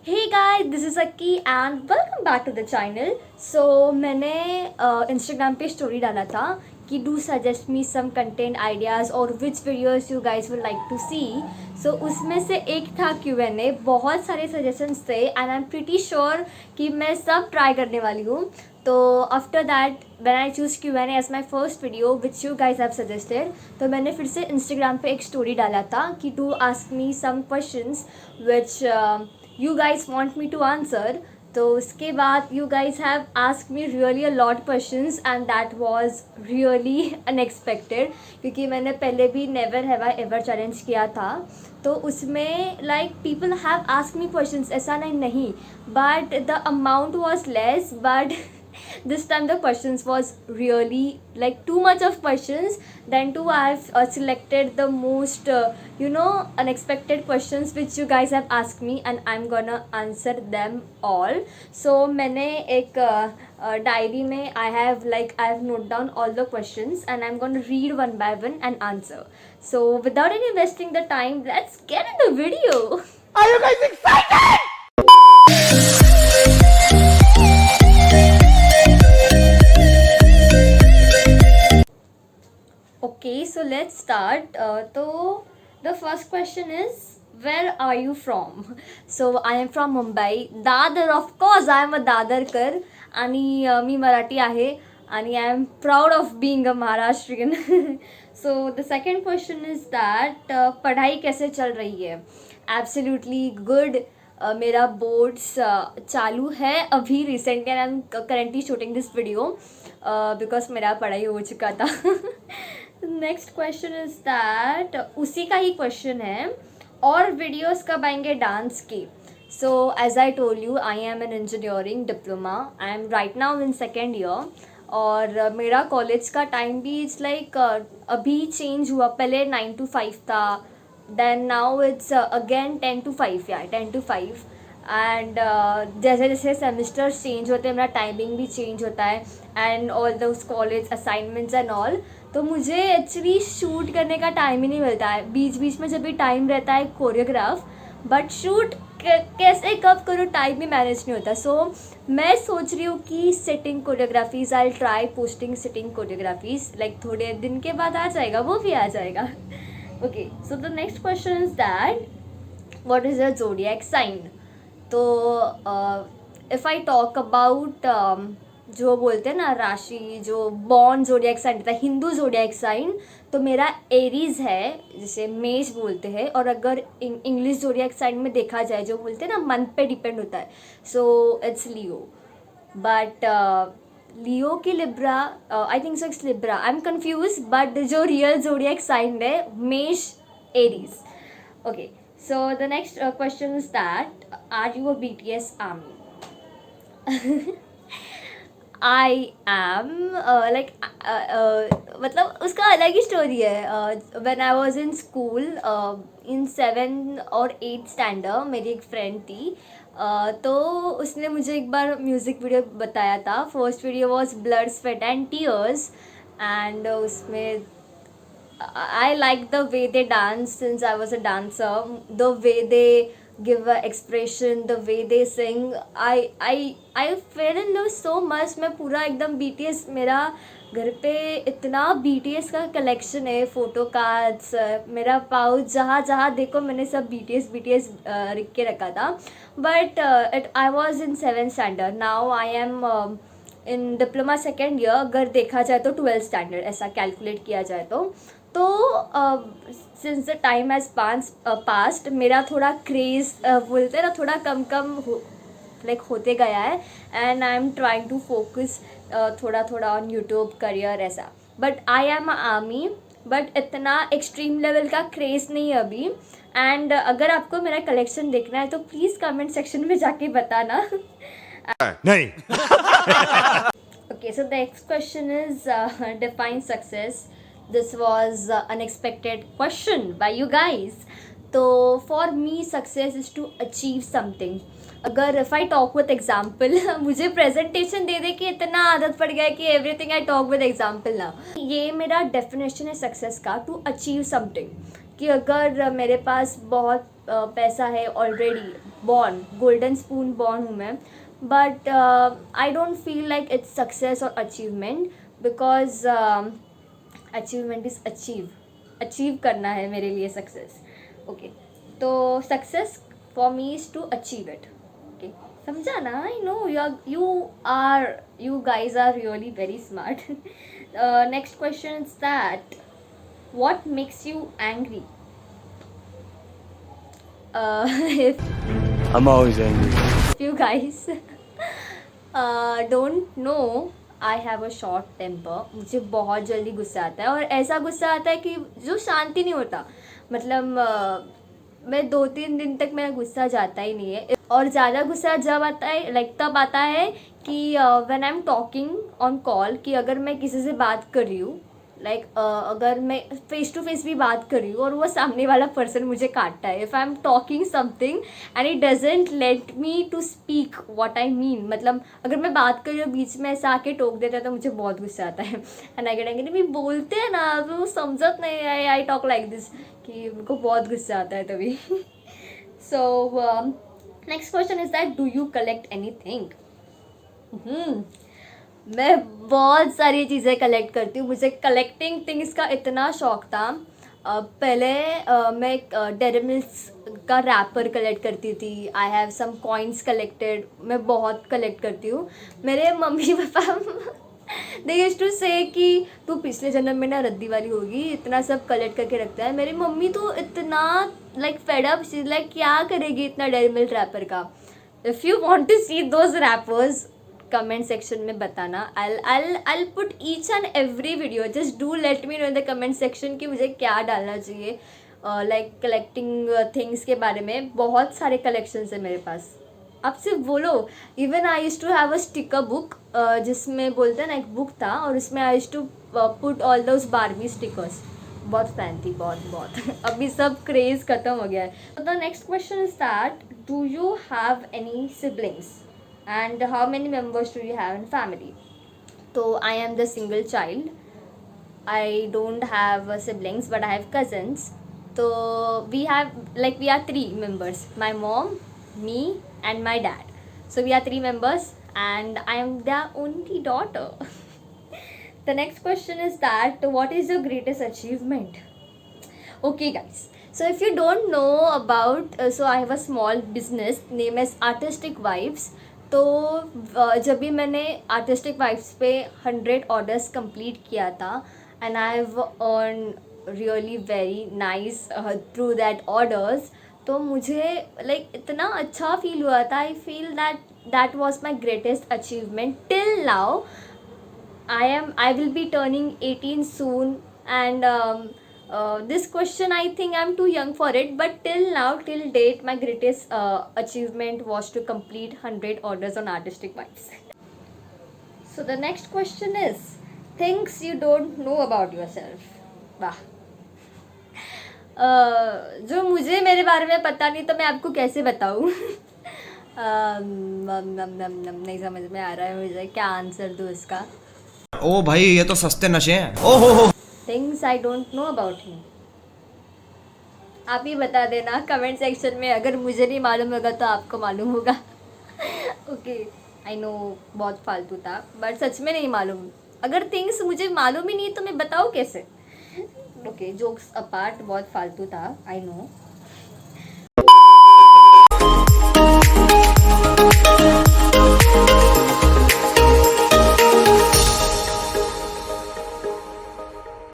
Hey guys, this is Aki and welcome back to the channel. So मैंने Instagram पे story डाला था कि do suggest me some content ideas और which videos you guys would like to see. So उसमें से एक था Q&A, बहुत सारे suggestions थे and I'm pretty sure कि मैं सब try करने वाली हूँ. तो after that when I choose Q&A as my first video which you guys have suggested, तो मैंने फिर से Instagram पे एक स्टोरी डाला था कि to ask me some questions which you guys want me to answer. तो उसके बाद you guys have asked me really a lot questions and that was really unexpected क्योंकि मैंने पहले भी never have I ever challenge किया था. तो उसमें like people have asked me questions, ऐसा नहीं but the amount was less but this time the questions was really like too much of questions. Then too I've selected the most unexpected questions which you guys have asked me and I'm gonna answer them all. So मैंने एक diary में I have note down all the questions and I'm gonna read one by one and answer. So without any wasting the time, let's get into the video. Are you guys excited? Okay, so let's start. So the first question is, where are you from? So I am from Mumbai. Dadar, of course, I am a Dadarkar. आणि मी मराठी आहे आणि I am proud of being a Maharashtrian. So the second question is that पढ़ाई कैसे चल रही है? Absolutely good. मेरा boards चालू है अभी recently and I am currently shooting this video because मेरा पढ़ाई हो चुका था. नेक्स्ट क्वेश्चन इज दैट उसी का ही क्वेश्चन है, और वीडियोस कब आएंगे डांस के? So as I told you, I am an engineering diploma. I am right now in second year और मेरा कॉलेज का टाइम भी इट्स लाइक अभी चेंज हुआ. पहले 9 to 5 था, then now it's again 10 to 5, yeah 10 to 5. And जैसे जैसे सेमिस्टर्स चेंज होते हैं मेरा टाइमिंग भी चेंज होता है and all those college assignments and all. तो मुझे एक्चुअली शूट करने का टाइम ही नहीं मिलता है. बीच बीच में जब भी टाइम रहता है कोरियोग्राफ, बट शूट कैसे कब करूँ टाइम भी मैनेज नहीं होता. सो मैं सोच रही हूँ कि sitting choreographies I try posting sitting choreographies like थोड़े दिन के बाद आ जाएगा, वो भी आ जाएगा. Okay, so the next question is that what is your zodiac sign? तो if I talk about जो बोलते हैं ना राशि, जो बॉर्न जोडियक साइन रहता है, हिंदू जोडियक साइन, तो मेरा एरीज है जिसे मेष बोलते हैं. और अगर इंग्लिश जोडियक साइन में देखा जाए जो बोलते हैं ना मंथ पे डिपेंड होता है, so it's Leo. But Leo की Libra, I think so it's Libra, I am confuse. But जो रियल जोडियक साइन है मेष Aries. Okay, so the next question is that are you a BTS army? I am मतलब उसका अलग ही story है. When I was in school in 7 और 8 standard मेरी एक फ्रेंड थी. तो उसने मुझे एक बार म्यूज़िक वीडियो बताया था. First video was blood sweat and tears and उसमें I like the way they dance since I was a dancer. The way they give a expression, the way they sing, I fell in love so much. मैं पूरा एकदम BTS, मेरा घर पे इतना BTS का collection है, फ़ोटो कार्ड्स, मेरा पाउच जहाँ जहाँ देखो मैंने सब BTS लिख के रखा था. But I was in 7th standard. Now I am in diploma second year. अगर देखा जाए तो 12th स्टैंडर्ड ऐसा कैलकुलेट किया जाए तो since the time has past मेरा थोड़ा क्रेज़ बोलते हैं ना थोड़ा कम होते गया है. And I am trying to focus थोड़ा थोड़ा ऑन यूट्यूब करियर ऐसा. But I am army, but इतना एक्सट्रीम लेवल का क्रेज़ नहीं है अभी. एंड अगर आपको मेरा कलेक्शन देखना है तो प्लीज़ कमेंट सेक्शन में जाके बताना. नहीं. Okay, so the next question is define success. This was unexpected question by you guys. तो for me success is to achieve something. अगर if I talk with example मुझे presentation दे दे कि इतना आदत पड़ गया है कि everything I talk with example ना. ये मेरा definition है success का, to achieve something. कि अगर मेरे पास बहुत पैसा है already, born golden spoon born हूँ मैं, but I don't feel like it's success और achievement, because achievement is achieve करना है मेरे लिए सक्सेस. ओके, तो success for me is to achieve it. Okay, समझा ना? I know you guys are really very smart. Next question is that what makes you angry? If I'm always angry. you guys don't know, I have a short temper. मुझे बहुत जल्दी गुस्सा आता है, और ऐसा गुस्सा आता है कि जो शांति नहीं होता. मतलब मैं 2-3 दिन तक मेरा गुस्सा जाता ही नहीं है. और ज़्यादा गुस्सा जब आता है, लाइक तब आता है कि when I am talking on call, कि अगर मैं किसी से बात कर रही हूँ, लाइक अगर मैं फेस टू फेस भी बात कर रही हूँ और वो सामने वाला पर्सन मुझे काटता है, if I am talking something and it doesn't let me to speak what I mean. मतलब अगर मैं बात कर रही हूँ, बीच में ऐसा आके टोक देता है, तो मुझे बहुत गुस्सा आता है. And I get angry. भी बोलते हैं ना, वो समझत नहीं है, आई टॉक लाइक दिस, कि मुझको बहुत गुस्सा आता है तभी. So next question is that do you collect any thing? मैं बहुत सारी चीज़ें कलेक्ट करती हूँ. मुझे कलेक्टिंग थिंग्स का इतना शौक था. पहले मैं डेयरी मिल्क का रैपर कलेक्ट करती थी. I have some coins collected. मैं बहुत कलेक्ट करती हूँ. मेरे mummy papa they used to से कि तू पिछले जन्म में ना रद्दी वाली होगी, इतना सब कलेक्ट करके रखता है. मेरी मम्मी तो इतना like fed up, she like क्या करेगी इतना डेयरी मिल्क रैपर का. If you want to see those wrappers, comment section में बताना. I'll put each and every video. just do let me know in the comment section कि मुझे क्या डालना चाहिए. लाइक कलेक्टिंग थिंग्स के बारे में बहुत सारे कलेक्शंस है मेरे पास. आप सिर्फ बोलो. Even I used to have a sticker book, जिसमें बोलते हैं ना, एक बुक था, और उसमें I used to put all those Barbie stickers. बहुत फैन थी, बहुत. अभी सब क्रेज़ ख़त्म हो गया है. The next question is that do you have any siblings and how many members do you have in family? So I am the single child. I don't have siblings, but I have cousins. So we are 3 members: my mom, me and my dad. So we are 3 members and I am their only daughter. The next question is that what is your greatest achievement? Okay guys, so if you don't know about, so I have a small business name as Artistic Vibes. तो जब भी मैंने artistic vibes पे 100 orders complete किया था, and I have earn really very nice through that orders, तो मुझे like इतना अच्छा फील हुआ था. I feel that was my greatest achievement till now. I will be turning 18 soon, and this question, I think I'm too young for it, but till date my greatest achievement was to complete 100 orders on Artistic Vibes. So the next question is things you don't know about yourself. वाह. जो मुझे मेरे बारे में पता नहीं, तो मैं आपको कैसे बताऊँ? नहीं समझ में आ रहा है मुझे क्या आंसर दूँ इसका. ओ भाई, ये तो सस्ते नशे हैं. ओहो हो. Things I don't know about me. आप ही बता देना कमेंट सेक्शन में. अगर मुझे नहीं मालूम होगा तो आपको मालूम होगा. ओके, आई नो बहुत फालतू था, बट सच में नहीं मालूम. अगर थिंग्स मुझे मालूम ही नहीं तो मैं बताऊँ कैसे? ओके, जोक्स अपार्ट, बहुत फालतू था, आई नो.